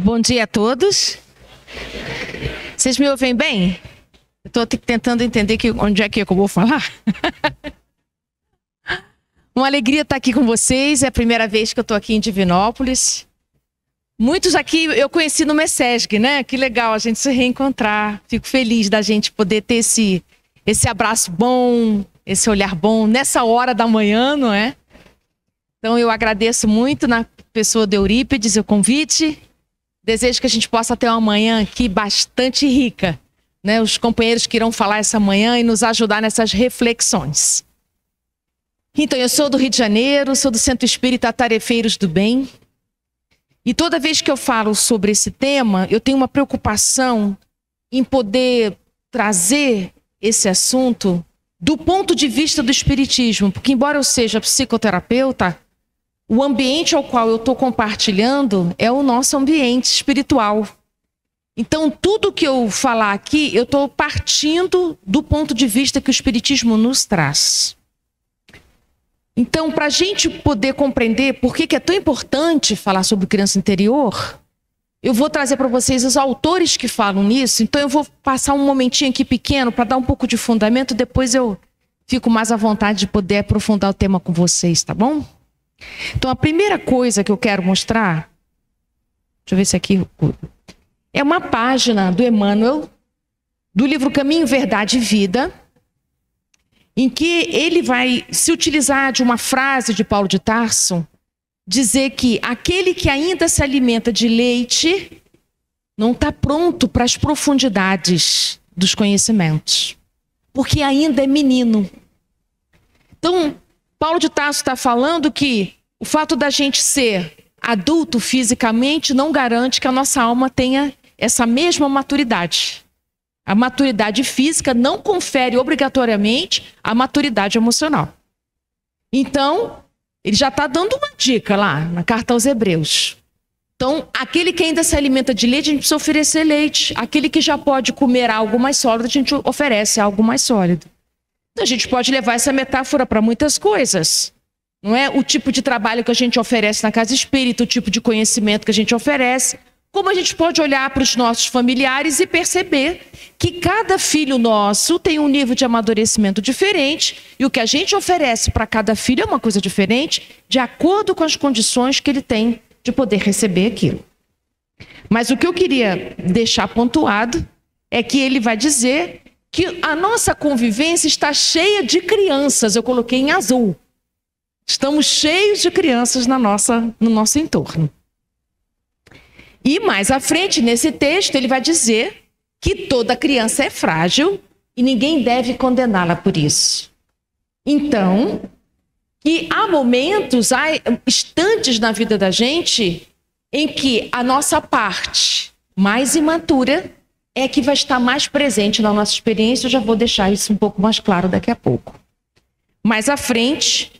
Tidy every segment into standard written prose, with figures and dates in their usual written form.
Bom dia a todos. Vocês me ouvem bem? Eu estou tentando entender onde é que eu vou falar. Uma alegria estar aqui com vocês. É a primeira vez que eu estou aqui em Divinópolis. Muitos aqui eu conheci no MESESG, né? Que legal a gente se reencontrar. Fico feliz da gente poder ter esse abraço bom, esse olhar bom nessa hora da manhã, não é? Então eu agradeço muito na pessoa do Eurípides o convite. Desejo que a gente possa ter uma manhã aqui bastante rica, né? Os companheiros que irão falar essa manhã e nos ajudar nessas reflexões. Então, eu sou do Rio de Janeiro, sou do Centro Espírita Tarefeiros do Bem. E toda vez que eu falo sobre esse tema, eu tenho uma preocupação em poder trazer esse assunto do ponto de vista do Espiritismo. Porque, embora eu seja psicoterapeuta, o ambiente ao qual eu estou compartilhando é o nosso ambiente espiritual. Então, tudo que eu falar aqui, eu estou partindo do ponto de vista que o Espiritismo nos traz. Então, para a gente poder compreender por que é tão importante falar sobre criança interior, eu vou trazer para vocês os autores que falam nisso. Então, eu vou passar um momentinho aqui pequeno para dar um pouco de fundamento, depois eu fico mais à vontade de poder aprofundar o tema com vocês, tá bom? Então, a primeira coisa que eu quero mostrar, deixa eu ver se aqui, é uma página do Emmanuel, do livro Caminho, Verdade e Vida, em que ele vai se utilizar de uma frase de Paulo de Tarso, dizer que aquele que ainda se alimenta de leite não está pronto para as profundidades dos conhecimentos, porque ainda é menino. Então, Paulo de Tarso está falando que o fato da gente ser adulto fisicamente não garante que a nossa alma tenha essa mesma maturidade. A maturidade física não confere obrigatoriamente a maturidade emocional. Então, ele já está dando uma dica lá na carta aos Hebreus. Então, aquele que ainda se alimenta de leite, a gente precisa oferecer leite. Aquele que já pode comer algo mais sólido, a gente oferece algo mais sólido. A gente pode levar essa metáfora para muitas coisas, não é? O tipo de trabalho que a gente oferece na casa espírita, o tipo de conhecimento que a gente oferece, como a gente pode olhar para os nossos familiares e perceber que cada filho nosso tem um nível de amadurecimento diferente e o que a gente oferece para cada filho é uma coisa diferente, de acordo com as condições que ele tem de poder receber aquilo. Mas o que eu queria deixar pontuado é que ele vai dizer que a nossa convivência está cheia de crianças. Eu coloquei em azul. Estamos cheios de crianças no nosso entorno. E mais à frente, nesse texto, ele vai dizer que toda criança é frágil e ninguém deve condená-la por isso. Então, que há momentos, há instantes na vida da gente em que a nossa parte mais imatura é que vai estar mais presente na nossa experiência. Eu já vou deixar isso um pouco mais claro daqui a pouco. Mais à frente,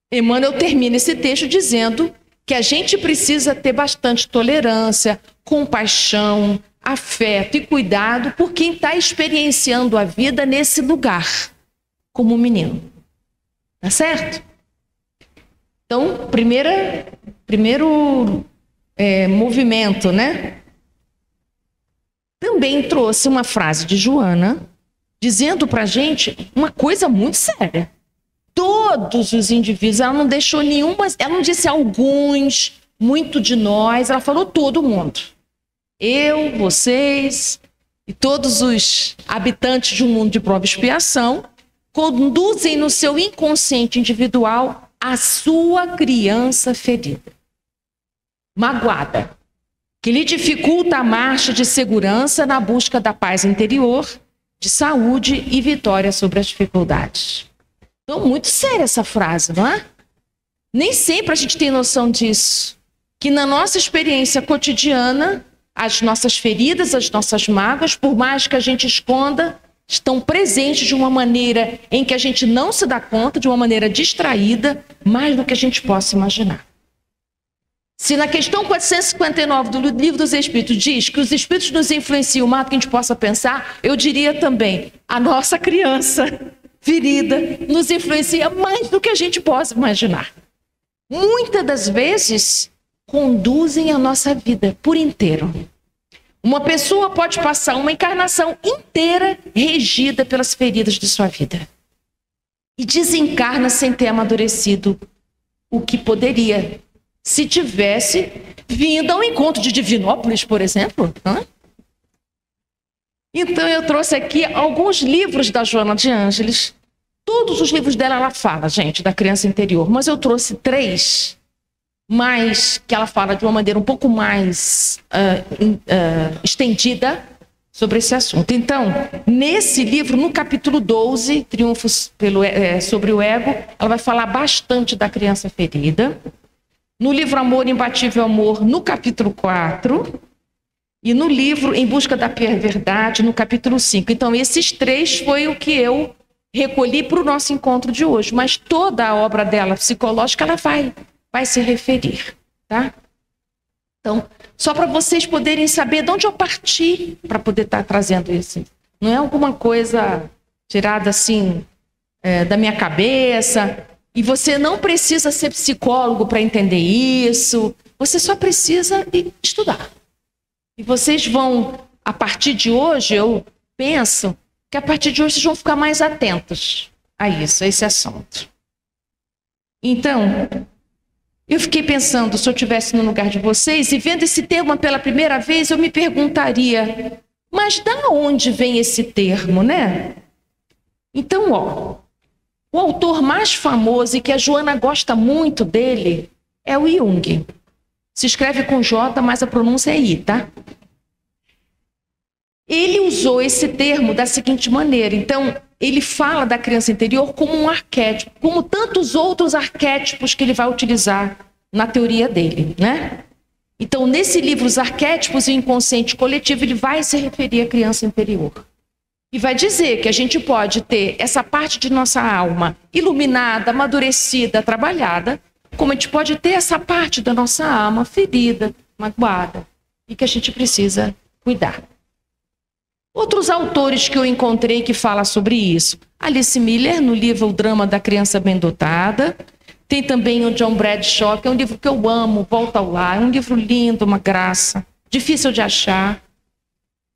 Emmanuel termina esse texto dizendo que a gente precisa ter bastante tolerância, compaixão, afeto e cuidado por quem está experienciando a vida nesse lugar, como menino. Tá certo? Então, primeiro movimento, né? Também trouxe uma frase de Joana, dizendo para a gente uma coisa muito séria. Todos os indivíduos, ela não deixou nenhuma, ela não disse alguns, muito de nós, ela falou todo mundo. Eu, vocês e todos os habitantes de um mundo de prova e expiação conduzem no seu inconsciente individual a sua criança ferida, magoada, que lhe dificulta a marcha de segurança na busca da paz interior, de saúde e vitória sobre as dificuldades. Então, muito séria essa frase, não é? Nem sempre a gente tem noção disso. Que na nossa experiência cotidiana, as nossas feridas, as nossas mágoas, por mais que a gente esconda, estão presentes de uma maneira em que a gente não se dá conta, de uma maneira distraída, mais do que a gente possa imaginar. Se na questão 459 do Livro dos Espíritos diz que os espíritos nos influenciam mais do que a gente possa pensar, eu diria também, a nossa criança ferida nos influencia mais do que a gente possa imaginar. Muitas das vezes, conduzem a nossa vida por inteiro. Uma pessoa pode passar uma encarnação inteira regida pelas feridas de sua vida. E desencarna sem ter amadurecido o que poderia, se tivesse vindo ao encontro de Divinópolis, por exemplo. Então eu trouxe aqui alguns livros da Joana de Ângeles. Todos os livros dela ela fala, gente, da criança interior. Mas eu trouxe 3, mas que ela fala de uma maneira um pouco mais estendida sobre esse assunto. Então, nesse livro, no capítulo 12, Triunfos sobre o Ego, ela vai falar bastante da criança ferida. No livro Amor, Imbatível Amor, no capítulo 4, e no livro Em Busca da Verdade, no capítulo 5. Então, esses 3 foi o que eu recolhi para o nosso encontro de hoje. Mas toda a obra dela, psicológica, ela vai se referir, tá? Então, só para vocês poderem saber de onde eu parti para poder estar trazendo isso. Não é alguma coisa tirada assim da minha cabeça. E você não precisa ser psicólogo para entender isso. Você só precisa estudar. E vocês vão, a partir de hoje, eu penso que a partir de hoje vocês vão ficar mais atentos a isso, a esse assunto. Então, eu fiquei pensando, se eu estivesse no lugar de vocês e vendo esse termo pela primeira vez, eu me perguntaria, mas da onde vem esse termo, né? Então, o autor mais famoso e que a Joana gosta muito dele é o Jung. Se escreve com J, mas a pronúncia é I, tá? Ele usou esse termo da seguinte maneira. Então, ele fala da criança interior como um arquétipo, como tantos outros arquétipos que ele vai utilizar na teoria dele, né? Então, nesse livro, Os Arquétipos e o Inconsciente Coletivo, ele vai se referir à criança interior. E vai dizer que a gente pode ter essa parte de nossa alma iluminada, amadurecida, trabalhada, como a gente pode ter essa parte da nossa alma ferida, magoada, e que a gente precisa cuidar. Outros autores que eu encontrei que falam sobre isso. Alice Miller, no livro O Drama da Criança Bem Dotada. Tem também o John Bradshaw, que é um livro que eu amo, Volta ao Lar. É um livro lindo, uma graça, difícil de achar.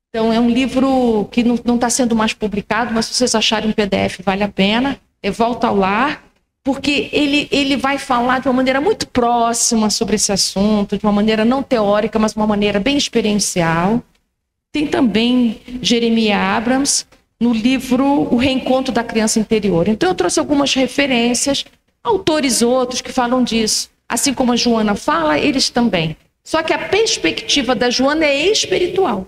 Então, é um livro que não está sendo mais publicado, mas se vocês acharem um PDF, vale a pena. É Volta ao Lar, porque ele vai falar de uma maneira muito próxima sobre esse assunto, de uma maneira não teórica, mas de uma maneira bem experiencial. Tem também Jeremiah Abrams, no livro O Reencontro da Criança Interior. Então, eu trouxe algumas referências, autores outros que falam disso. Assim como a Joana fala, eles também. Só que a perspectiva da Joana é espiritual.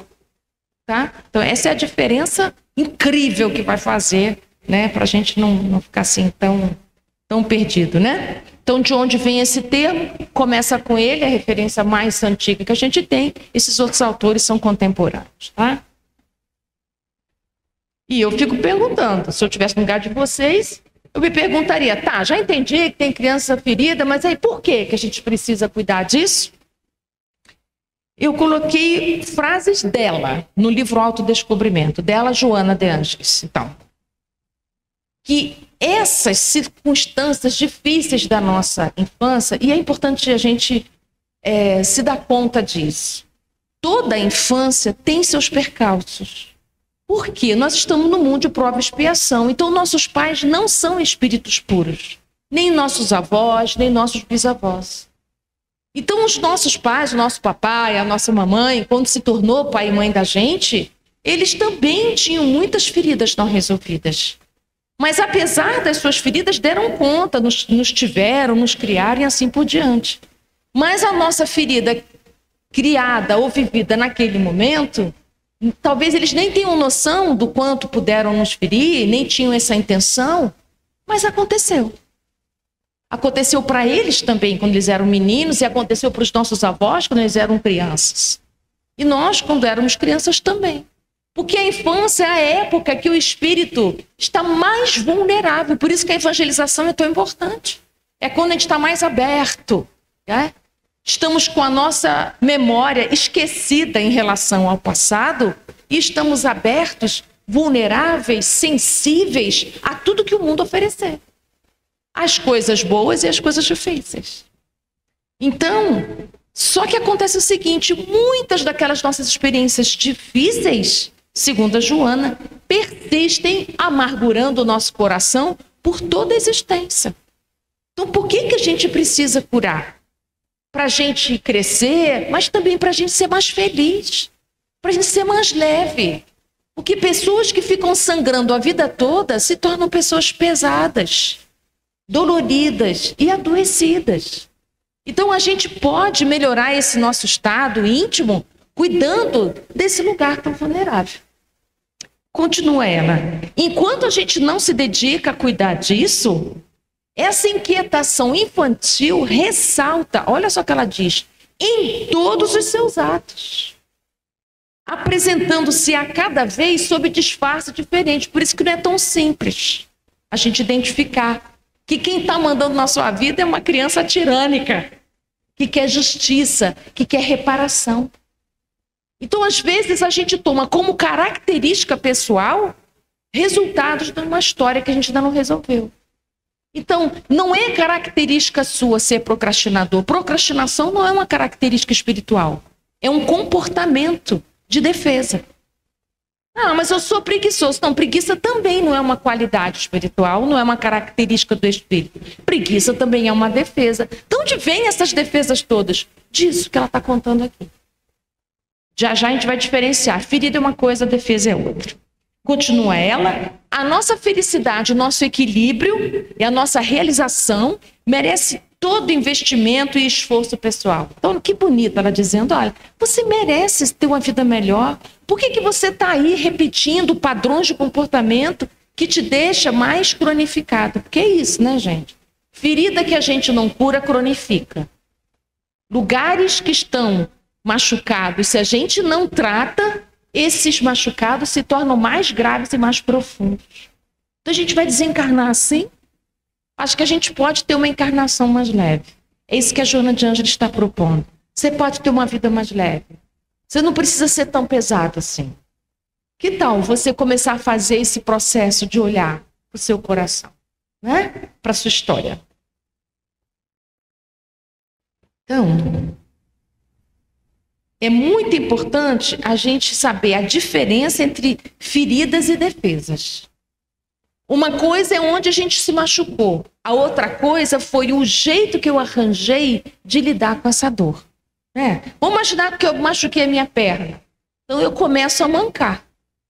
Tá? Então, essa é a diferença incrível que vai fazer, né, para a gente não ficar assim tão perdido, né? Então, de onde vem esse termo? Começa com ele, a referência mais antiga que a gente tem. Esses outros autores são contemporâneos, tá? E eu fico perguntando, se eu estivesse no lugar de vocês, eu me perguntaria, tá, já entendi que tem criança ferida, mas aí por que a gente precisa cuidar disso? Eu coloquei frases dela no livro Autodescobrimento, dela, Joana de Ângeles. Então, que essas circunstâncias difíceis da nossa infância, e é importante a gente se dar conta disso, toda a infância tem seus percalços. Por quê? Nós estamos no mundo de prova e expiação, então nossos pais não são espíritos puros, nem nossos avós, nem nossos bisavós. Então, os nossos pais, o nosso papai, a nossa mamãe, quando se tornou pai e mãe da gente, eles também tinham muitas feridas não resolvidas. Mas, apesar das suas feridas, deram conta, nos tiveram, nos criaram e assim por diante. Mas a nossa ferida criada ou vivida naquele momento, talvez eles nem tenham noção do quanto puderam nos ferir, nem tinham essa intenção, mas aconteceu. Aconteceu para eles também quando eles eram meninos e aconteceu para os nossos avós quando eles eram crianças. E nós, quando éramos crianças, também. Porque a infância é a época que o espírito está mais vulnerável. Por isso que a evangelização é tão importante. É quando a gente está mais aberto. Né? Estamos com a nossa memória esquecida em relação ao passado e estamos abertos, vulneráveis, sensíveis a tudo que o mundo oferecer. As coisas boas e as coisas difíceis. Então, Só que acontece o seguinte, muitas daquelas nossas experiências difíceis, segundo a Joana, persistem amargurando o nosso coração por toda a existência. Então, por que a gente precisa curar? Para a gente crescer, mas também para a gente ser mais feliz, para a gente ser mais leve. Porque pessoas que ficam sangrando a vida toda se tornam pessoas pesadas, doloridas e adoecidas. Então, a gente pode melhorar esse nosso estado íntimo cuidando desse lugar tão vulnerável. Continua ela. Enquanto a gente não se dedica a cuidar disso, essa inquietação infantil ressalta, olha só o que ela diz, em todos os seus atos, apresentando-se a cada vez sob disfarce diferente. Por isso que não é tão simples a gente identificar que quem está mandando na sua vida é uma criança tirânica, que quer justiça, que quer reparação. Então, às vezes, a gente toma como característica pessoal resultados de uma história que a gente ainda não resolveu. Então, não é característica sua ser procrastinador. Procrastinação não é uma característica espiritual. É um comportamento de defesa. Ah, mas eu sou preguiçoso. Não, preguiça também não é uma qualidade espiritual, não é uma característica do espírito. Preguiça também é uma defesa. De onde vêm essas defesas todas? Disso que ela está contando aqui. Já já a gente vai diferenciar. Ferida é uma coisa, defesa é outra. Continua ela. A nossa felicidade, o nosso equilíbrio e a nossa realização merece todo investimento e esforço pessoal. Então, que bonito ela dizendo, olha, você merece ter uma vida melhor. Por que você está aí repetindo padrões de comportamento que te deixa mais cronificado? Porque é isso, né, gente? Ferida que a gente não cura, cronifica. Lugares que estão machucados, se a gente não trata, esses machucados se tornam mais graves e mais profundos. Então a gente vai desencarnar assim? Acho que a gente pode ter uma encarnação mais leve. É isso que a Joana de Ângeles está propondo. Você pode ter uma vida mais leve. Você não precisa ser tão pesado assim. Que tal você começar a fazer esse processo de olhar para o seu coração, né? Para a sua história. Então, é muito importante a gente saber a diferença entre feridas e defesas. Uma coisa é onde a gente se machucou. A outra coisa foi o jeito que eu arranjei de lidar com essa dor. Vamos imaginar que eu machuquei a minha perna. Então eu começo a mancar.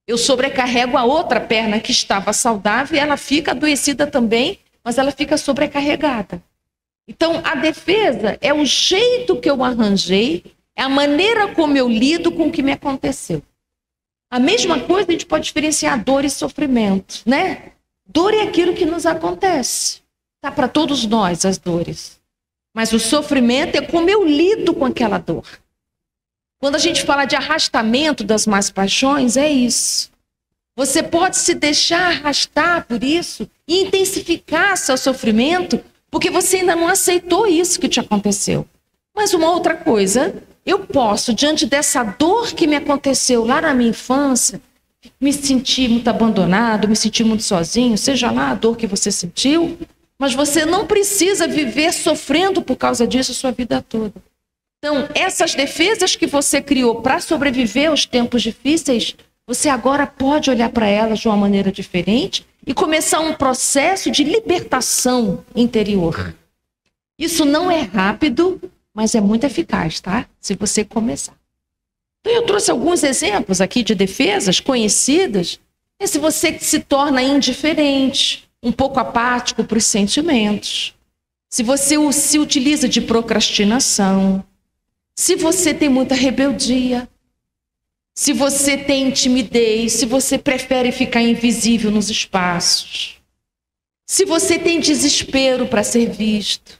Eu sobrecarrego a outra perna que estava saudável e ela fica adoecida também, mas ela fica sobrecarregada. Então a defesa é o jeito que eu arranjei, é a maneira como eu lido com o que me aconteceu. A mesma coisa a gente pode diferenciar dor e sofrimento, né? Dor é aquilo que nos acontece. Tá para todos nós as dores. Mas o sofrimento é como eu lido com aquela dor. Quando a gente fala de arrastamento das más paixões, é isso. Você pode se deixar arrastar por isso e intensificar seu sofrimento porque você ainda não aceitou isso que te aconteceu. Mas uma outra coisa, eu posso, diante dessa dor que me aconteceu lá na minha infância, me sentir muito abandonado, me sentir muito sozinho, seja lá a dor que você sentiu, mas você não precisa viver sofrendo por causa disso a sua vida toda. Então, essas defesas que você criou para sobreviver aos tempos difíceis, você agora pode olhar para elas de uma maneira diferente e começar um processo de libertação interior. Isso não é rápido, mas é muito eficaz, tá? Se você começar. Então, eu trouxe alguns exemplos aqui de defesas conhecidas. É se você se torna indiferente, um pouco apático para os sentimentos, se você se utiliza de procrastinação, se você tem muita rebeldia, se você tem timidez, se você prefere ficar invisível nos espaços, se você tem desespero para ser visto,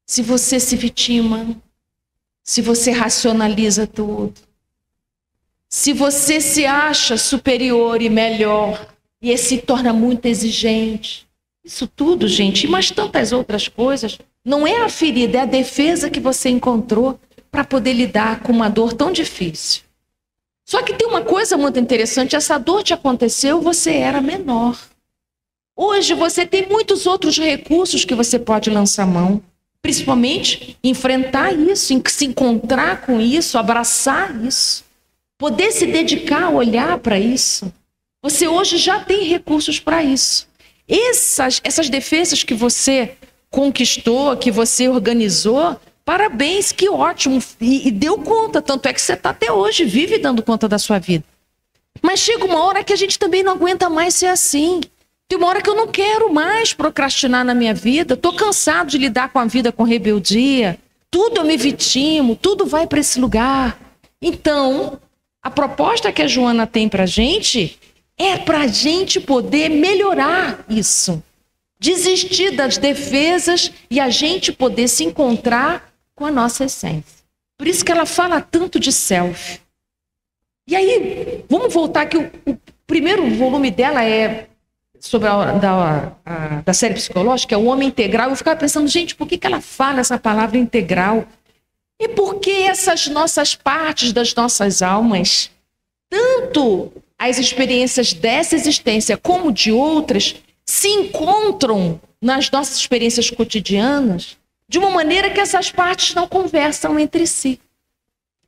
se você se vitima, se você racionaliza tudo, se você se acha superior e melhor e se torna muito exigente. Isso tudo, gente, e mais tantas outras coisas, não é a ferida, é a defesa que você encontrou para poder lidar com uma dor tão difícil. Só que tem uma coisa muito interessante, essa dor te aconteceu, você era menor. Hoje você tem muitos outros recursos que você pode lançar mão. principalmente enfrentar isso, se encontrar com isso, abraçar isso, poder se dedicar a olhar para isso. Você hoje já tem recursos para isso. Essas defesas que você conquistou, que você organizou, parabéns, que ótimo, e deu conta, tanto é que você está até hoje, vive dando conta da sua vida. Mas chega uma hora que a gente também não aguenta mais ser assim. Tem uma hora que eu não quero mais procrastinar na minha vida, estou cansado de lidar com a vida com rebeldia, tudo eu me vitimo, tudo vai para esse lugar. Então, a proposta que a Joana tem para a gente é para a gente poder melhorar isso. Desistir das defesas e a gente poder se encontrar com a nossa essência. Por isso que ela fala tanto de self. E aí, vamos voltar que o primeiro volume dela é sobre da série psicológica, é o homem integral. Eu ficava pensando, gente, por que ela fala essa palavra integral? E por que essas nossas partes das nossas almas, tanto as experiências dessa existência como de outras, se encontram nas nossas experiências cotidianas de uma maneira que essas partes não conversam entre si?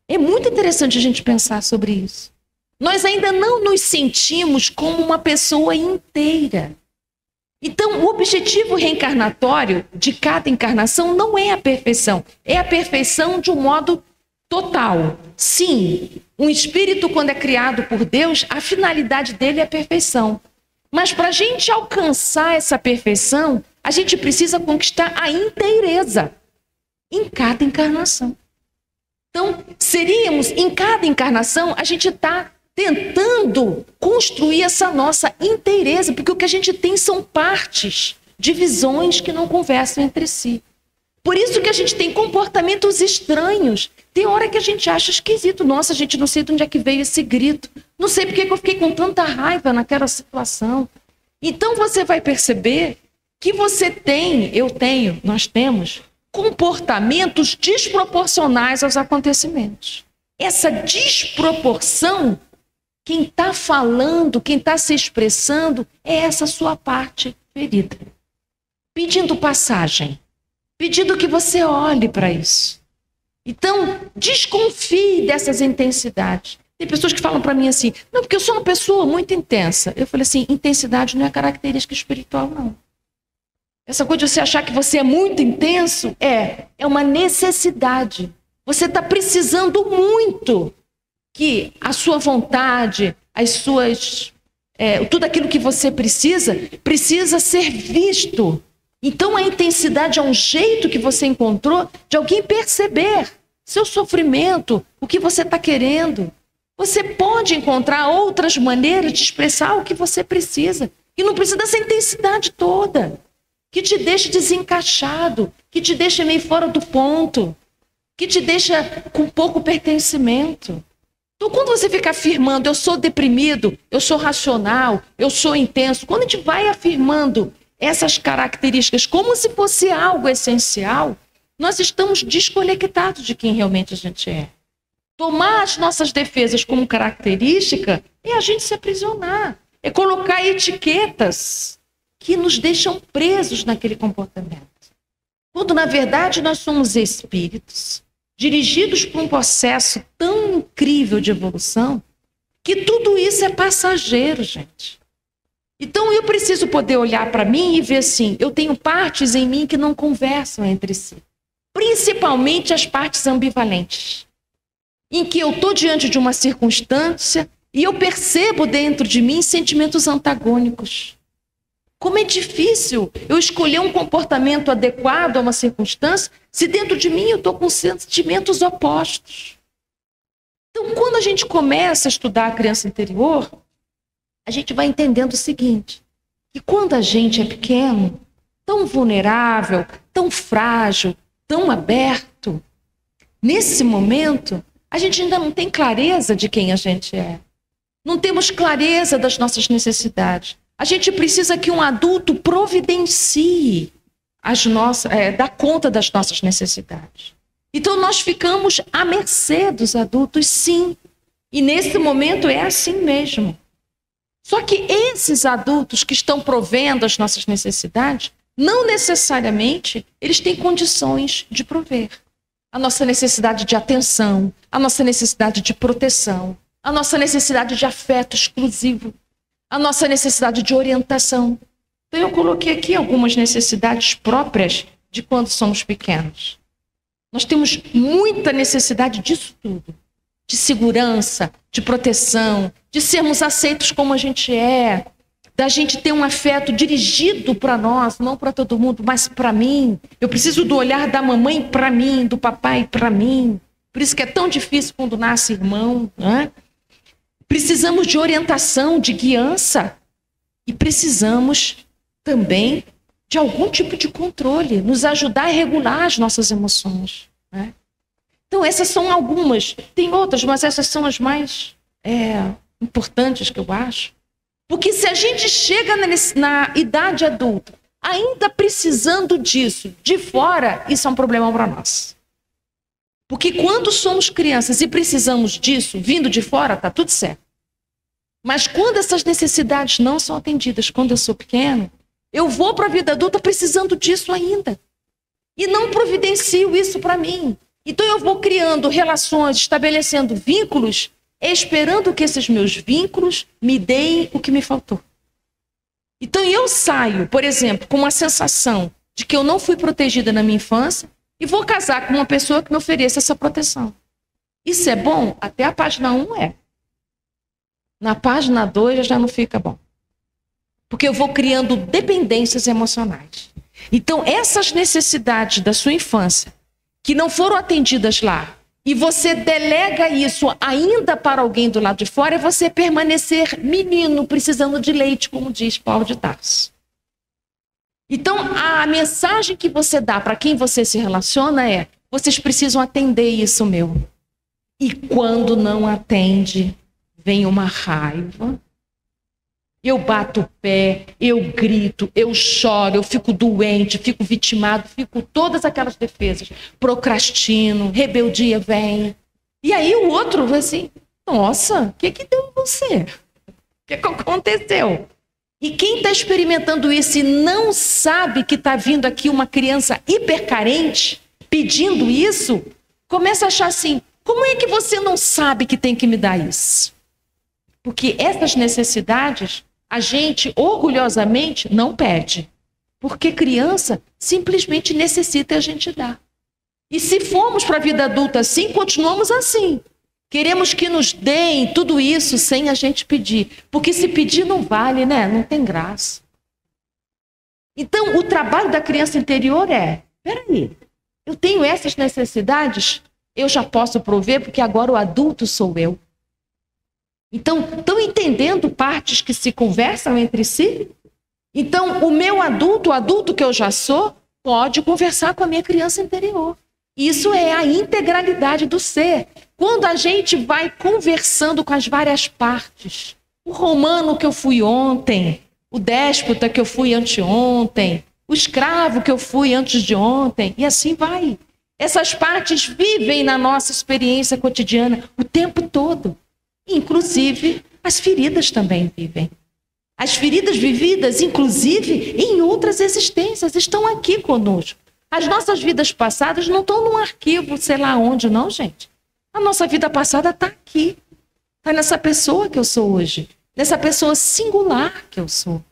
É muito interessante a gente pensar sobre isso. Nós ainda não nos sentimos como uma pessoa inteira. Então, o objetivo reencarnatório de cada encarnação não é a perfeição. É a perfeição de um modo total. Sim, um espírito, quando é criado por Deus, a finalidade dele é a perfeição. Mas para a gente alcançar essa perfeição, a gente precisa conquistar a inteireza em cada encarnação. Então, em cada encarnação, a gente está tentando construir essa nossa inteireza, porque o que a gente tem são partes, divisões que não conversam entre si. Por isso que a gente tem comportamentos estranhos. Tem hora que a gente acha esquisito. Nossa, a gente não sei de onde é que veio esse grito. Não sei porque eu fiquei com tanta raiva naquela situação. Então você vai perceber que nós temos comportamentos desproporcionais aos acontecimentos. Essa desproporção, quem está falando, quem está se expressando, é essa sua parte ferida. Pedindo passagem, pedindo que você olhe para isso. Então, desconfie dessas intensidades. Tem pessoas que falam para mim assim, não, porque eu sou uma pessoa muito intensa. Eu falei assim, intensidade não é característica espiritual, não. Essa coisa de você achar que você é muito intenso, é uma necessidade. Você está precisando muito que a sua vontade, tudo aquilo que você precisa ser visto. Então a intensidade é um jeito que você encontrou de alguém perceber seu sofrimento, o que você está querendo. Você pode encontrar outras maneiras de expressar o que você precisa. E não precisa dessa intensidade toda, que te deixa desencaixado, que te deixa meio fora do ponto, que te deixa com pouco pertencimento. Então, quando você fica afirmando, eu sou deprimido, eu sou racional, eu sou intenso, quando a gente vai afirmando essas características como se fosse algo essencial, nós estamos desconectados de quem realmente a gente é. Tomar as nossas defesas como característica é a gente se aprisionar, é colocar etiquetas que nos deixam presos naquele comportamento. Quando, na verdade, nós somos espíritos dirigidos por um processo tão incrível de evolução, que tudo isso é passageiro, gente. Então eu preciso poder olhar para mim e ver assim, eu tenho partes em mim que não conversam entre si. Principalmente as partes ambivalentes, em que eu estou diante de uma circunstância e eu percebo dentro de mim sentimentos antagônicos. Como é difícil eu escolher um comportamento adequado a uma circunstância se dentro de mim eu estou com sentimentos opostos. Então, quando a gente começa a estudar a criança interior, a gente vai entendendo o seguinte, que quando a gente é pequeno, tão vulnerável, tão frágil, tão aberto, nesse momento, a gente ainda não tem clareza de quem a gente é. Não temos clareza das nossas necessidades. A gente precisa que um adulto providencie dá conta das nossas necessidades. Então nós ficamos à mercê dos adultos, sim. E nesse momento é assim mesmo. Só que esses adultos que estão provendo as nossas necessidades não necessariamente eles têm condições de prover. A nossa necessidade de atenção, a nossa necessidade de proteção, a nossa necessidade de afeto exclusivo, a nossa necessidade de orientação. Então eu coloquei aqui algumas necessidades próprias de quando somos pequenos. Nós temos muita necessidade disso tudo. De segurança, de proteção, de sermos aceitos como a gente é, da gente ter um afeto dirigido para nós, não para todo mundo, mas para mim. Eu preciso do olhar da mamãe para mim, do papai para mim. Por isso que é tão difícil quando nasce irmão, né? Precisamos de orientação, de guiança. E precisamos também de algum tipo de controle, nos ajudar a regular as nossas emoções, né? Então essas são algumas. Tem outras, mas essas são as mais importantes que eu acho. Porque se a gente chega na idade adulta ainda precisando disso de fora, isso é um problema para nós. Porque quando somos crianças e precisamos disso vindo de fora, está tudo certo. Mas quando essas necessidades não são atendidas, quando eu sou pequeno, eu vou para a vida adulta precisando disso ainda. E não providencio isso para mim. Então eu vou criando relações, estabelecendo vínculos, esperando que esses meus vínculos me deem o que me faltou. Então eu saio, por exemplo, com uma sensação de que eu não fui protegida na minha infância e vou casar com uma pessoa que me ofereça essa proteção. Isso é bom? Até a página 1 é. Na página 2 já não fica bom. Porque eu vou criando dependências emocionais. Então essas necessidades da sua infância que não foram atendidas lá, e você delega isso ainda para alguém do lado de fora, é você permanecer menino, precisando de leite, como diz Paulo de Tarso. Então, a mensagem que você dá para quem você se relaciona é: vocês precisam atender isso meu. E quando não atende, vem uma raiva. Eu bato o pé, eu grito, eu choro, eu fico doente, fico vitimado, fico todas aquelas defesas. Procrastino, rebeldia vem. E aí o outro vai assim: nossa, o que deu em você? O que aconteceu? E quem está experimentando isso e não sabe que está vindo aqui uma criança hipercarente pedindo isso, começa a achar assim: como é que você não sabe que tem que me dar isso? Porque essas necessidades a gente orgulhosamente não pede. Porque criança simplesmente necessita e a gente dá. E se formos para a vida adulta assim, continuamos assim. Queremos que nos deem tudo isso sem a gente pedir. Porque se pedir não vale, né? Não tem graça. Então, o trabalho da criança interior é: peraí, eu tenho essas necessidades, eu já posso prover porque agora o adulto sou eu. Então, estão entendendo partes que se conversam entre si? Então, o meu adulto, o adulto que eu já sou, pode conversar com a minha criança interior. Isso é a integralidade do ser. Quando a gente vai conversando com as várias partes, o romano que eu fui ontem, o déspota que eu fui anteontem, o escravo que eu fui antes de ontem, e assim vai. Essas partes vivem na nossa experiência cotidiana o tempo todo. Inclusive, as feridas também vivem. As feridas vividas, inclusive, em outras existências, estão aqui conosco. As nossas vidas passadas não estão num arquivo, sei lá onde, não, gente. A nossa vida passada está aqui. Está nessa pessoa que eu sou hoje. Nessa pessoa singular que eu sou.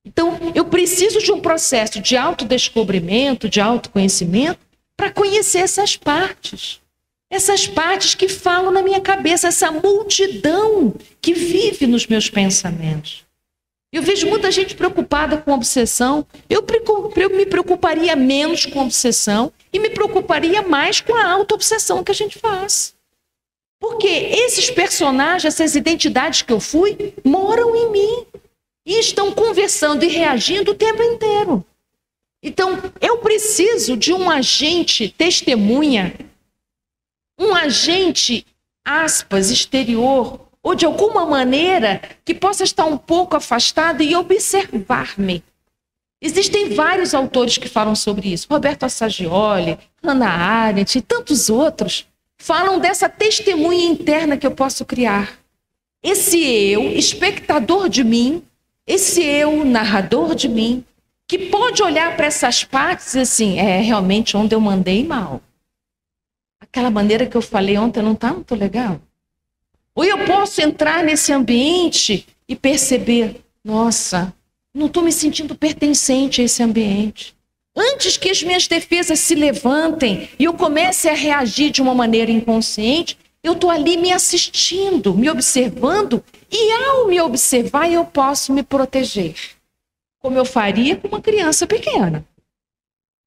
Então, eu preciso de um processo de autodescobrimento, de autoconhecimento, para conhecer essas partes. Essas partes que falam na minha cabeça, essa multidão que vive nos meus pensamentos. Eu vejo muita gente preocupada com obsessão. Eu me preocuparia menos com obsessão e me preocuparia mais com a auto-obsessão que a gente faz. Porque esses personagens, essas identidades que eu fui, moram em mim e estão conversando e reagindo o tempo inteiro. Então, eu preciso de um agente testemunha, um agente, aspas, exterior, ou de alguma maneira que possa estar um pouco afastado e observar-me. Existem vários autores que falam sobre isso. Roberto Assagioli, Hannah Arendt e tantos outros falam dessa testemunha interna que eu posso criar. Esse eu, espectador de mim, esse eu, narrador de mim, que pode olhar para essas partes e assim, realmente onde eu mandei mal. Aquela maneira que eu falei ontem não está muito legal. Ou eu posso entrar nesse ambiente e perceber, nossa, não estou me sentindo pertencente a esse ambiente. Antes que as minhas defesas se levantem e eu comece a reagir de uma maneira inconsciente, eu estou ali me assistindo, me observando, e ao me observar eu posso me proteger. Como eu faria com uma criança pequena.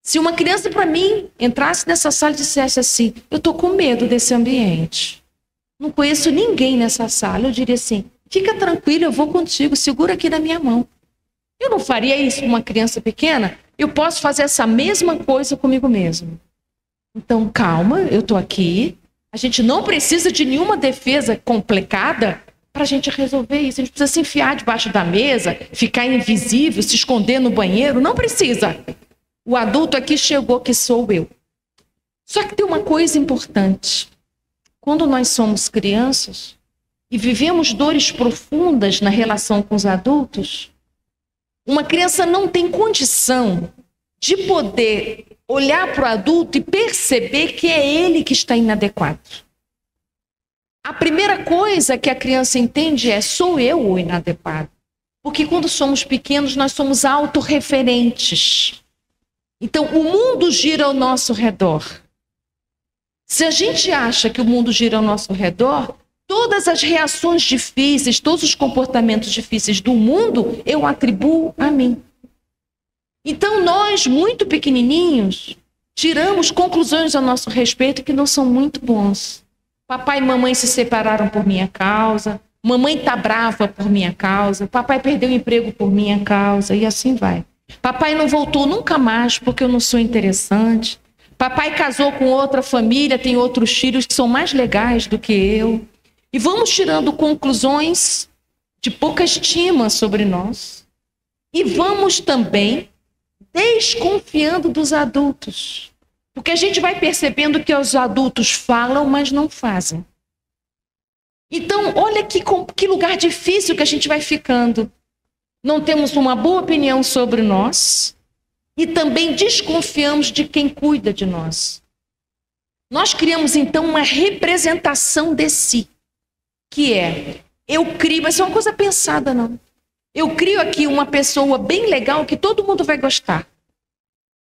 Se uma criança para mim entrasse nessa sala e dissesse assim, eu estou com medo desse ambiente. Não conheço ninguém nessa sala. Eu diria assim, fica tranquilo, eu vou contigo, segura aqui na minha mão. Eu não faria isso com uma criança pequena? Eu posso fazer essa mesma coisa comigo mesmo. Então, calma, eu estou aqui. A gente não precisa de nenhuma defesa complicada para a gente resolver isso. A gente precisa se enfiar debaixo da mesa, ficar invisível, se esconder no banheiro. Não precisa. O adulto aqui chegou, que sou eu. Só que tem uma coisa importante. Quando nós somos crianças e vivemos dores profundas na relação com os adultos, uma criança não tem condição de poder olhar para o adulto e perceber que é ele que está inadequado. A primeira coisa que a criança entende é, sou eu o inadequado. Porque quando somos pequenos, nós somos autorreferentes. Então, o mundo gira ao nosso redor. Se a gente acha que o mundo gira ao nosso redor, todas as reações difíceis, todos os comportamentos difíceis do mundo, eu atribuo a mim. Então, nós, muito pequenininhos, tiramos conclusões a nosso respeito que não são muito bons. Papai e mamãe se separaram por minha causa, mamãe está brava por minha causa, papai perdeu o emprego por minha causa, e assim vai. Papai não voltou nunca mais porque eu não sou interessante. Papai casou com outra família, tem outros filhos que são mais legais do que eu. E vamos tirando conclusões de pouca estima sobre nós. E vamos também desconfiando dos adultos. Porque a gente vai percebendo que os adultos falam, mas não fazem. Então, olha que lugar difícil que a gente vai ficando. Não temos uma boa opinião sobre nós e também desconfiamos de quem cuida de nós. Nós criamos, então, uma representação de si, que é, eu crio, mas isso é uma coisa pensada, não. Eu crio aqui uma pessoa bem legal que todo mundo vai gostar.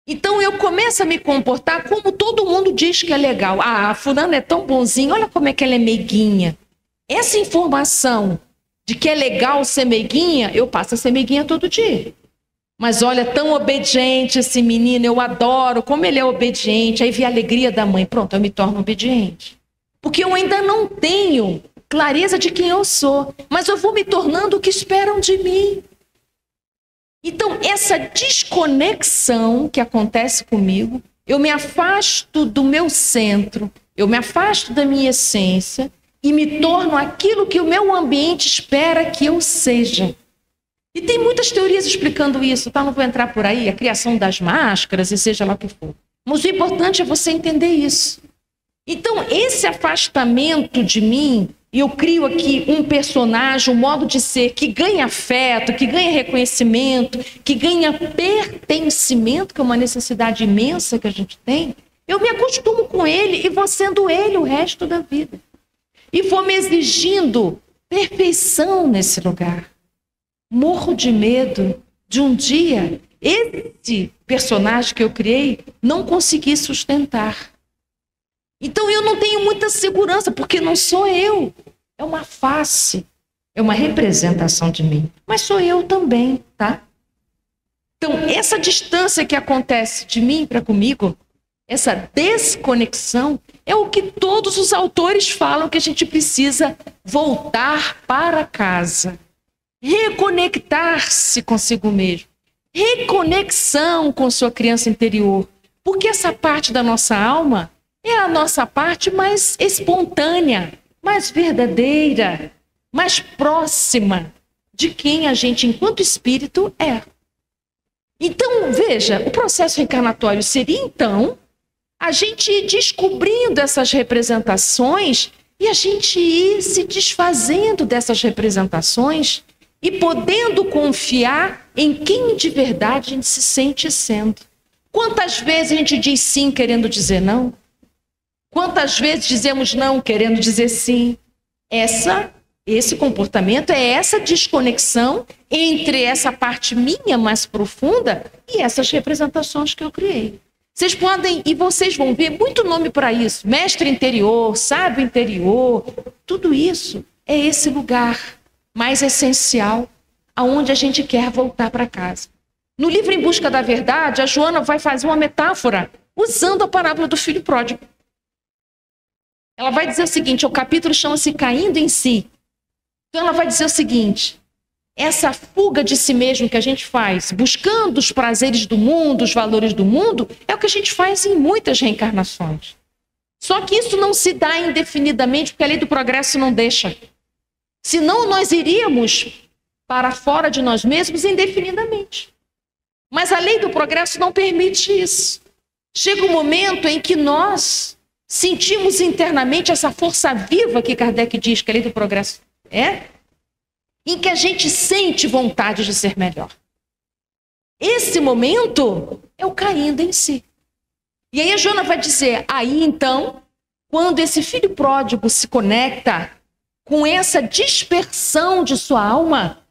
Então, eu começo a me comportar como todo mundo diz que é legal. Ah, a fulana é tão bonzinha, olha como é que ela é meiguinha. Essa informação de que é legal ser meiguinha, eu passo a ser meiguinha todo dia. Mas olha, tão obediente esse menino, eu adoro como ele é obediente. Aí vem a alegria da mãe, pronto, eu me torno obediente. Porque eu ainda não tenho clareza de quem eu sou, mas eu vou me tornando o que esperam de mim. Então, essa desconexão que acontece comigo, eu me afasto do meu centro, eu me afasto da minha essência e me torno aquilo que o meu ambiente espera que eu seja. E tem muitas teorias explicando isso, tá? Não vou entrar por aí, a criação das máscaras e seja lá o que for. Mas o importante é você entender isso. Então, esse afastamento de mim, eu crio aqui um personagem, um modo de ser que ganha afeto, que ganha reconhecimento, que ganha pertencimento, que é uma necessidade imensa que a gente tem. Eu me acostumo com ele e vou sendo ele o resto da vida. E vou me exigindo perfeição nesse lugar. Morro de medo de um dia esse personagem que eu criei não conseguir sustentar. Então eu não tenho muita segurança, porque não sou eu. É uma face, é uma representação de mim. Mas sou eu também, tá? Então essa distância que acontece de mim para comigo, essa desconexão, é o que todos os autores falam que a gente precisa voltar para casa. Reconectar-se consigo mesmo. Reconexão com sua criança interior. Porque essa parte da nossa alma é a nossa parte mais espontânea, mais verdadeira, mais próxima de quem a gente, enquanto espírito, é. Então, veja, o processo reencarnatório seria, então, a gente ir descobrindo essas representações e a gente ir se desfazendo dessas representações e podendo confiar em quem de verdade a gente se sente sendo. Quantas vezes a gente diz sim querendo dizer não? Quantas vezes dizemos não querendo dizer sim? Esse comportamento é essa desconexão entre essa parte minha mais profunda e essas representações que eu criei. Vocês podem, e vocês vão ver muito nome para isso, mestre interior, sábio interior, tudo isso é esse lugar mais essencial aonde a gente quer voltar para casa. No livro Em Busca da Verdade, a Joana vai fazer uma metáfora usando a parábola do filho pródigo. Ela vai dizer o seguinte, o capítulo chama-se Caindo em Si. Então ela vai dizer o seguinte, essa fuga de si mesmo que a gente faz, buscando os prazeres do mundo, os valores do mundo, é o que a gente faz em muitas reencarnações. Só que isso não se dá indefinidamente, porque a lei do progresso não deixa. Senão nós iríamos para fora de nós mesmos indefinidamente. Mas a lei do progresso não permite isso. Chega um momento em que nós sentimos internamente essa força viva que Kardec diz que a lei do progresso é, em que a gente sente vontade de ser melhor. Esse momento é o caindo em si. E aí a Joana vai dizer, aí então, quando esse filho pródigo se conecta com essa dispersão de sua alma,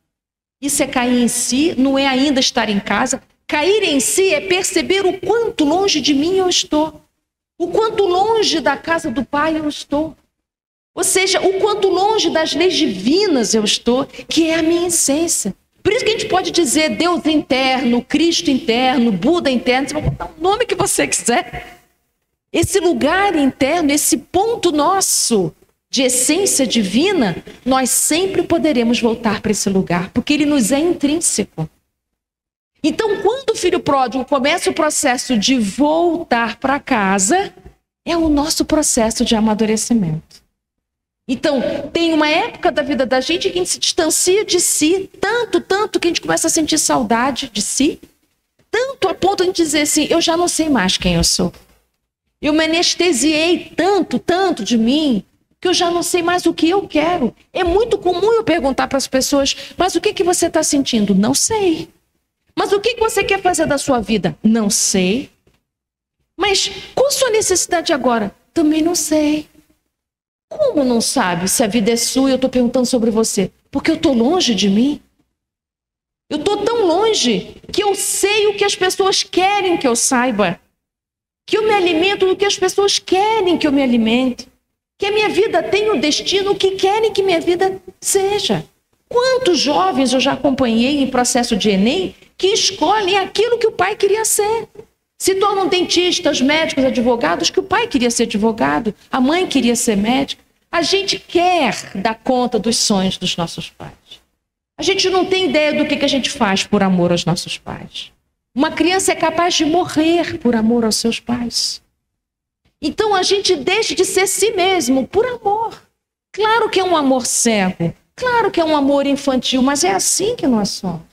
isso é cair em si, não é ainda estar em casa. Cair em si é perceber o quanto longe de mim eu estou. O quanto longe da casa do Pai eu estou. Ou seja, o quanto longe das leis divinas eu estou, que é a minha essência. Por isso que a gente pode dizer Deus interno, Cristo interno, Buda interno, você vai botar o nome que você quiser. Esse lugar interno, esse ponto nosso de essência divina, nós sempre poderemos voltar para esse lugar, porque ele nos é intrínseco. Então, quando o filho pródigo começa o processo de voltar para casa, é o nosso processo de amadurecimento. Então, tem uma época da vida da gente que a gente se distancia de si, tanto que a gente começa a sentir saudade de si, tanto a ponto de dizer assim, eu já não sei mais quem eu sou. Eu me anestesiei tanto de mim, que eu já não sei mais o que eu quero. É muito comum eu perguntar para as pessoas, mas o que você está sentindo? Não sei. Mas o que você quer fazer da sua vida? Não sei. Mas qual a sua necessidade agora? Também não sei. Como não sabe se a vida é sua e eu estou perguntando sobre você? Porque eu estou longe de mim. Eu estou tão longe que eu sei o que as pessoas querem que eu saiba. Que eu me alimento do que as pessoas querem que eu me alimente. Que a minha vida tenha o destino que querem que minha vida seja. Quantos jovens eu já acompanhei em processo de Enem que escolhem aquilo que o pai queria ser. Se tornam dentistas, médicos, advogados, que o pai queria ser advogado, a mãe queria ser médica. A gente quer dar conta dos sonhos dos nossos pais. A gente não tem ideia do que a gente faz por amor aos nossos pais. Uma criança é capaz de morrer por amor aos seus pais. Então a gente deixa de ser si mesmo por amor. Claro que é um amor cego, claro que é um amor infantil, mas é assim que nós somos.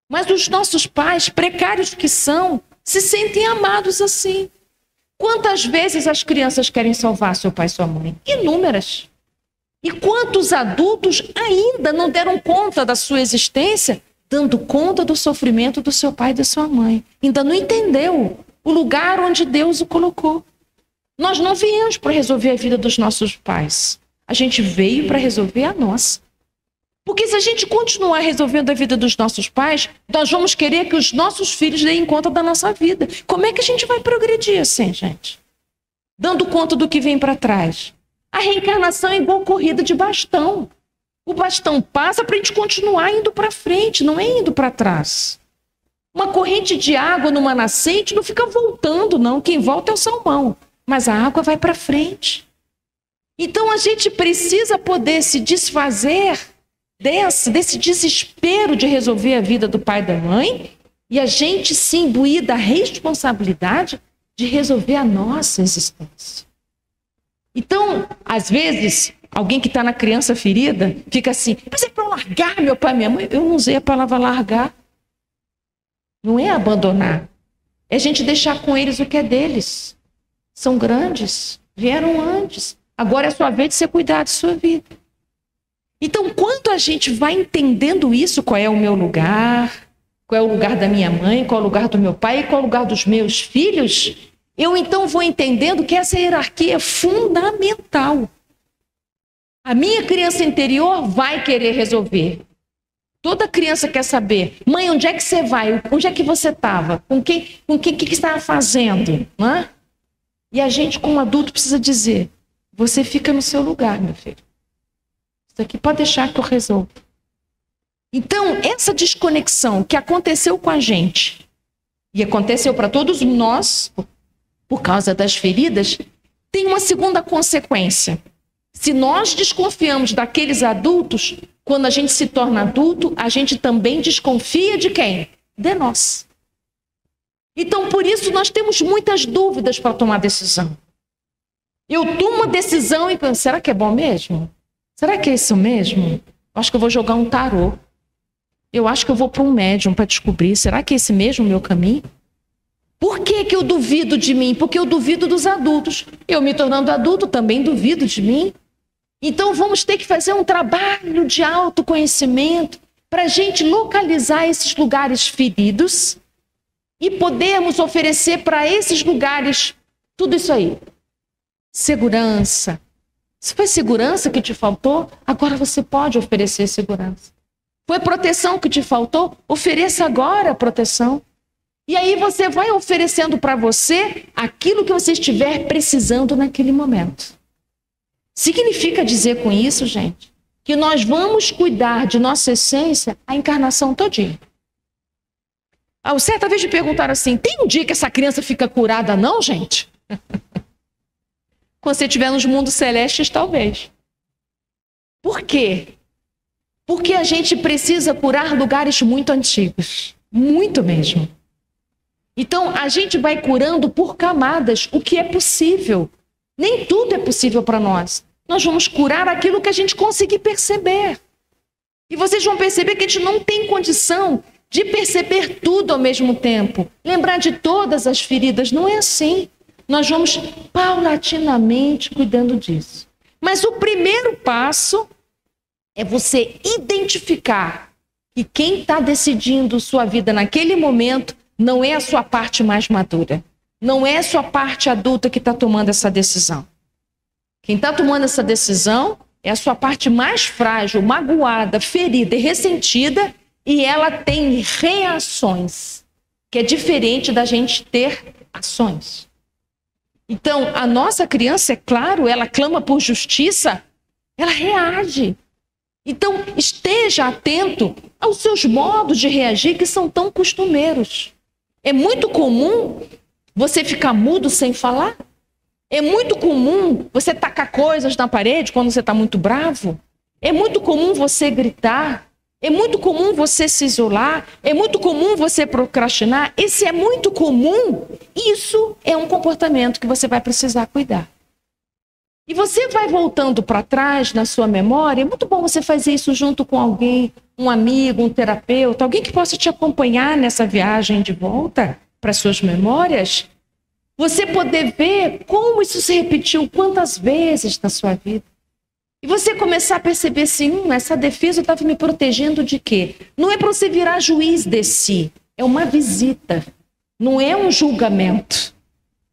Mas os nossos pais, precários que são, se sentem amados assim. Quantas vezes as crianças querem salvar seu pai e sua mãe? Inúmeras. E quantos adultos ainda não deram conta da sua existência, dando conta do sofrimento do seu pai e da sua mãe? Ainda não entendeu o lugar onde Deus o colocou. Nós não viemos para resolver a vida dos nossos pais. A gente veio para resolver a nossa. Porque se a gente continuar resolvendo a vida dos nossos pais, nós vamos querer que os nossos filhos deem conta da nossa vida. Como é que a gente vai progredir assim, gente? Dando conta do que vem para trás. A reencarnação é igual corrida de bastão. O bastão passa para a gente continuar indo para frente, não é indo para trás. Uma corrente de água numa nascente não fica voltando, não. Quem volta é o salmão. Mas a água vai para frente. Então a gente precisa poder se desfazer desse desespero de resolver a vida do pai e da mãe e a gente se imbuir da responsabilidade de resolver a nossa existência. Então, às vezes, alguém que está na criança ferida fica assim, mas é para largar meu pai e minha mãe? Eu não usei a palavra largar. Não é abandonar. É a gente deixar com eles o que é deles. São grandes, vieram antes. Agora é a sua vez de você cuidar de sua vida. Então, quando a gente vai entendendo isso, qual é o meu lugar, qual é o lugar da minha mãe, qual é o lugar do meu pai, qual é o lugar dos meus filhos, eu então vou entendendo que essa hierarquia é fundamental. A minha criança interior vai querer resolver. Toda criança quer saber, mãe, onde é que você vai? Onde é que você estava? Com quem que você estava fazendo? Não é? E a gente, como adulto, precisa dizer, você fica no seu lugar, meu filho. Isso aqui pode deixar que eu resolvo. Então, essa desconexão que aconteceu com a gente, e aconteceu para todos nós, por causa das feridas, tem uma segunda consequência. Se nós desconfiamos daqueles adultos, quando a gente se torna adulto, a gente também desconfia de quem? De nós. Então, por isso, nós temos muitas dúvidas para tomar decisão. Eu tomo a decisão e penso, será que é bom mesmo? Será que é isso mesmo? Acho que eu vou jogar um tarô. Eu acho que eu vou para um médium para descobrir, será que é esse mesmo o meu caminho? Por que eu duvido de mim? Porque eu duvido dos adultos. Eu me tornando adulto também duvido de mim. Então vamos ter que fazer um trabalho de autoconhecimento para a gente localizar esses lugares feridos e podermos oferecer para esses lugares tudo isso aí. Segurança. Se foi segurança que te faltou, agora você pode oferecer segurança. Foi proteção que te faltou, ofereça agora a proteção. E aí você vai oferecendo para você aquilo que você estiver precisando naquele momento. Significa dizer com isso, gente, que nós vamos cuidar de nossa essência a encarnação todinha. Certa vez me perguntaram assim, tem um dia que essa criança fica curada não, gente? Quando você estiver nos mundos celestes, talvez. Por quê? Porque a gente precisa curar lugares muito antigos. Muito mesmo. Então, a gente vai curando por camadas o que é possível. Nem tudo é possível para nós. Nós vamos curar aquilo que a gente conseguir perceber. E vocês vão perceber que a gente não tem condição de perceber tudo ao mesmo tempo. Lembrar de todas as feridas. Não é assim. Nós vamos paulatinamente cuidando disso. Mas o primeiro passo é você identificar que quem está decidindo sua vida naquele momento não é a sua parte mais madura. Não é a sua parte adulta que está tomando essa decisão. Quem está tomando essa decisão é a sua parte mais frágil, magoada, ferida e ressentida, e ela tem reações, que é diferente da gente ter ações. Então, a nossa criança, é claro, ela clama por justiça, ela reage. Então, esteja atento aos seus modos de reagir que são tão costumeiros. É muito comum você ficar mudo sem falar. É muito comum você tacar coisas na parede quando você está muito bravo. É muito comum você gritar. É muito comum você se isolar. É muito comum você procrastinar. Esse é muito comum. Isso é um comportamento que você vai precisar cuidar. E você vai voltando para trás na sua memória. É muito bom você fazer isso junto com alguém, um amigo, um terapeuta, alguém que possa te acompanhar nessa viagem de volta para suas memórias. Você poder ver como isso se repetiu quantas vezes na sua vida. E você começar a perceber assim, essa defesa estava me protegendo de quê? Não é para você virar juiz de si, é uma visita, não é um julgamento.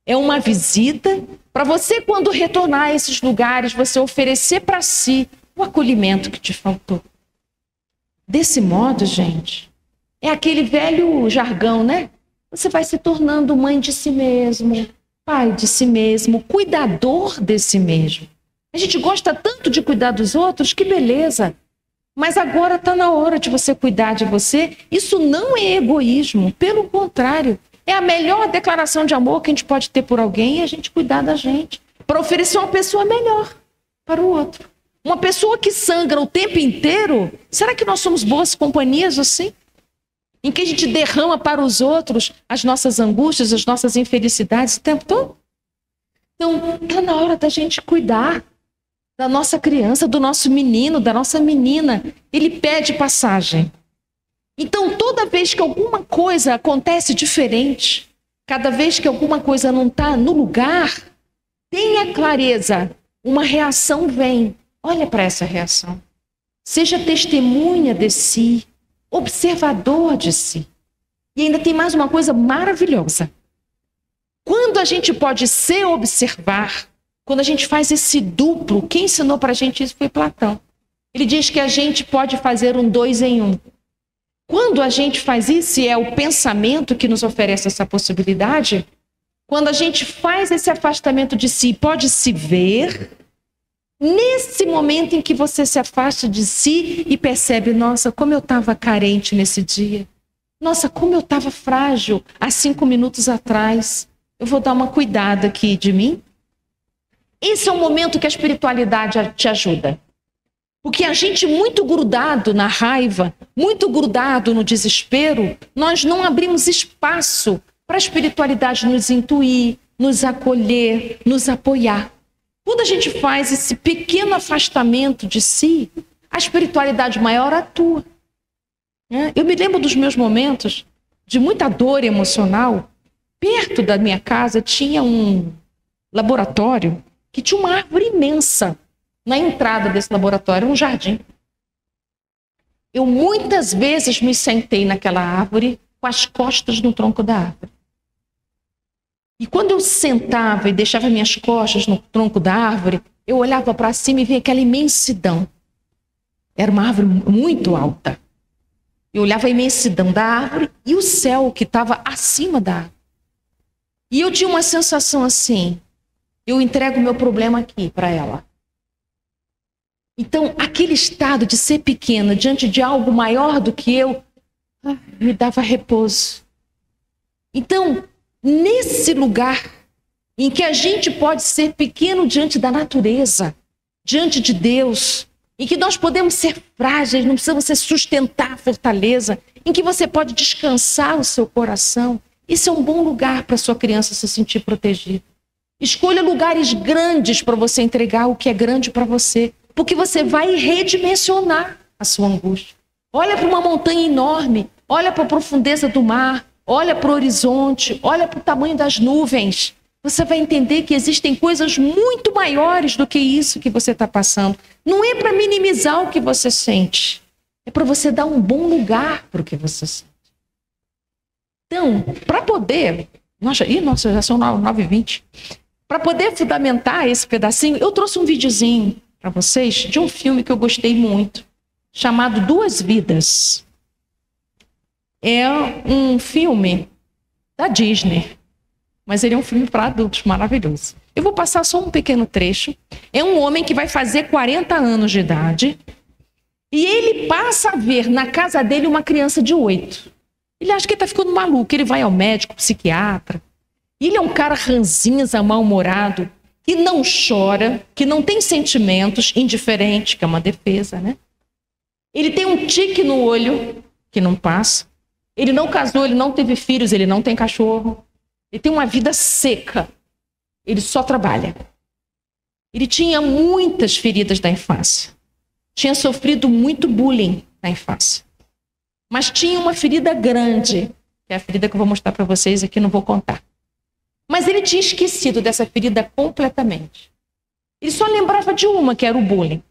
É uma visita para você, quando retornar a esses lugares, você oferecer para si o acolhimento que te faltou. Desse modo, gente, é aquele velho jargão, né? Você vai se tornando mãe de si mesmo, pai de si mesmo, cuidador de si mesmo. A gente gosta tanto de cuidar dos outros, que beleza. Mas agora está na hora de você cuidar de você. Isso não é egoísmo, pelo contrário. É a melhor declaração de amor que a gente pode ter por alguém, é a gente cuidar da gente, para oferecer uma pessoa melhor para o outro. Uma pessoa que sangra o tempo inteiro, será que nós somos boas companhias assim? Em que a gente derrama para os outros as nossas angústias, as nossas infelicidades o tempo todo? Então, está na hora da gente cuidar da nossa criança, do nosso menino, da nossa menina. Ele pede passagem. Então, toda vez que alguma coisa acontece diferente, cada vez que alguma coisa não está no lugar, tenha clareza, uma reação vem. Olha para essa reação. Seja testemunha de si, observador de si. E ainda tem mais uma coisa maravilhosa. Quando a gente pode se observar, quando a gente faz esse duplo, quem ensinou para a gente isso foi Platão. Ele diz que a gente pode fazer um 2 em 1. Quando a gente faz isso, e é o pensamento que nos oferece essa possibilidade, quando a gente faz esse afastamento de si, pode se ver, nesse momento em que você se afasta de si e percebe, nossa, como eu estava carente nesse dia. Nossa, como eu estava frágil há 5 minutos atrás. Eu vou dar uma cuidada aqui de mim. Esse é o momento que a espiritualidade te ajuda. Porque a gente muito grudado na raiva, muito grudado no desespero, nós não abrimos espaço para a espiritualidade nos intuir, nos acolher, nos apoiar. Quando a gente faz esse pequeno afastamento de si, a espiritualidade maior atua. Eu me lembro dos meus momentos de muita dor emocional. Perto da minha casa tinha um laboratório que tinha uma árvore imensa. Na entrada desse laboratório, um jardim. Eu muitas vezes me sentei naquela árvore com as costas no tronco da árvore. E quando eu sentava e deixava minhas costas no tronco da árvore, eu olhava para cima e via aquela imensidão. Era uma árvore muito alta. Eu olhava a imensidão da árvore e o céu que estava acima da árvore. E eu tinha uma sensação assim, eu entrego o meu problema aqui para ela. Então, aquele estado de ser pequena diante de algo maior do que eu, me dava repouso. Então, nesse lugar em que a gente pode ser pequeno diante da natureza, diante de Deus, em que nós podemos ser frágeis, não precisamos sustentar a fortaleza, em que você pode descansar o seu coração, isso é um bom lugar para a sua criança se sentir protegida. Escolha lugares grandes para você entregar o que é grande para você, porque você vai redimensionar a sua angústia. Olha para uma montanha enorme, olha para a profundeza do mar, olha para o horizonte, olha para o tamanho das nuvens. Você vai entender que existem coisas muito maiores do que isso que você está passando. Não é para minimizar o que você sente, é para você dar um bom lugar para o que você sente. Então, para poder... Nossa, já são 9h20. Para poder fundamentar esse pedacinho, eu trouxe um videozinho para vocês de um filme que eu gostei muito, chamado Duas Vidas. É um filme da Disney, mas ele é um filme para adultos maravilhoso. Eu vou passar só um pequeno trecho. É um homem que vai fazer 40 anos de idade e ele passa a ver na casa dele uma criança de 8. Ele acha que ele está ficando maluco, ele vai ao médico, psiquiatra. Ele é um cara ranzinza, mal-humorado, que não chora, que não tem sentimentos, indiferente, que é uma defesa, né? Ele tem um tique no olho, que não passa. Ele não casou, ele não teve filhos, ele não tem cachorro. Ele tem uma vida seca. Ele só trabalha. Ele tinha muitas feridas da infância. Tinha sofrido muito bullying na infância. Mas tinha uma ferida grande, que é a ferida que eu vou mostrar para vocês aqui, não vou contar. Mas ele tinha esquecido dessa ferida completamente. Ele só lembrava de uma, que era o bullying.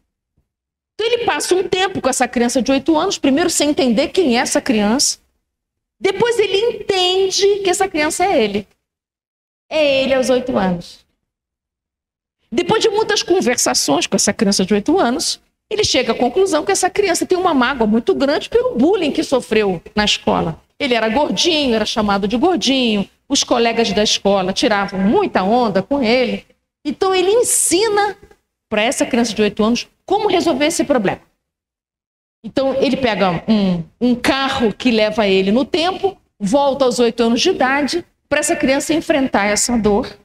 Então ele passa um tempo com essa criança de 8 anos, primeiro sem entender quem é essa criança. Depois ele entende que essa criança é ele. É ele aos 8 anos. Depois de muitas conversações com essa criança de 8 anos, ele chega à conclusão que essa criança tem uma mágoa muito grande pelo bullying que sofreu na escola. Ele era gordinho, era chamado de gordinho. Os colegas da escola tiravam muita onda com ele. Então ele ensina para essa criança de 8 anos como resolver esse problema. Então ele pega um carro que leva ele no tempo, volta aos 8 anos de idade, para essa criança enfrentar essa dor,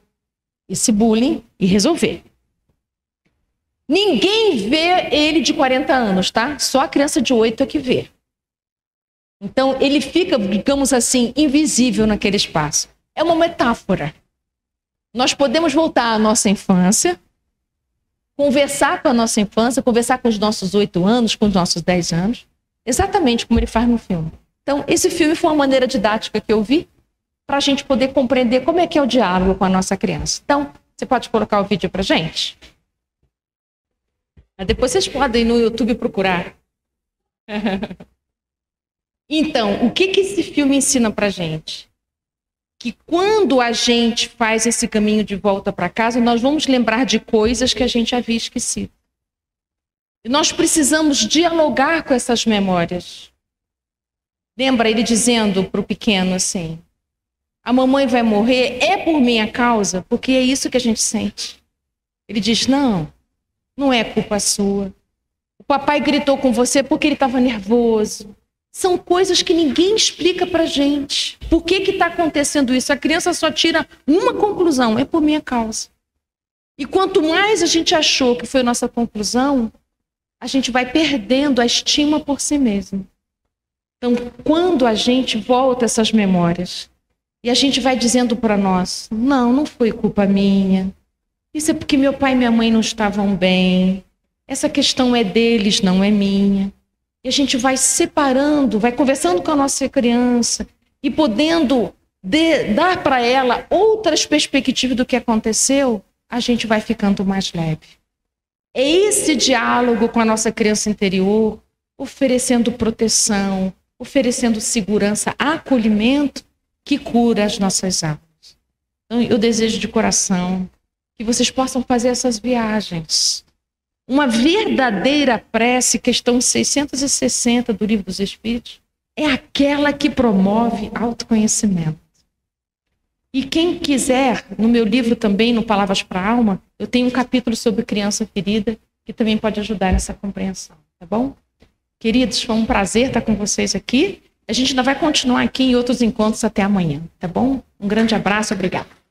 esse bullying e resolver. Ninguém vê ele de 40 anos, tá? Só a criança de 8 é que vê. Então ele fica, digamos assim, invisível naquele espaço. É uma metáfora. Nós podemos voltar à nossa infância, conversar com a nossa infância, conversar com os nossos 8 anos, com os nossos 10 anos, exatamente como ele faz no filme. Então, esse filme foi uma maneira didática que eu vi para a gente poder compreender como é que é o diálogo com a nossa criança. Então, você pode colocar o vídeo para a gente? Depois vocês podem no YouTube procurar Então, o que esse filme ensina pra gente? Que quando a gente faz esse caminho de volta para casa, nós vamos lembrar de coisas que a gente havia esquecido. E nós precisamos dialogar com essas memórias. Lembra ele dizendo para o pequeno assim: a mamãe vai morrer é por minha causa, porque é isso que a gente sente. Ele diz: não, não é culpa sua. O papai gritou com você porque ele estava nervoso. São coisas que ninguém explica pra gente. Por que está acontecendo isso? A criança só tira uma conclusão: é por minha causa. E quanto mais a gente achou que foi nossa conclusão, a gente vai perdendo a estima por si mesmo. Então, quando a gente volta essas memórias e a gente vai dizendo para nós: não foi culpa minha. Isso é porque meu pai e minha mãe não estavam bem. Essa questão é deles, não é minha. E a gente vai separando, vai conversando com a nossa criança e podendo dar para ela outras perspectivas do que aconteceu, a gente vai ficando mais leve. É esse diálogo com a nossa criança interior, oferecendo proteção, oferecendo segurança, acolhimento, que cura as nossas almas. Então, eu desejo de coração que vocês possam fazer essas viagens. Uma verdadeira prece, questão 660 do Livro dos Espíritos, é aquela que promove autoconhecimento. E quem quiser, no meu livro também, no Palavras para a Alma, eu tenho um capítulo sobre criança ferida, que também pode ajudar nessa compreensão, tá bom? Queridos, foi um prazer estar com vocês aqui. A gente ainda vai continuar aqui em outros encontros até amanhã, tá bom? Um grande abraço, obrigada.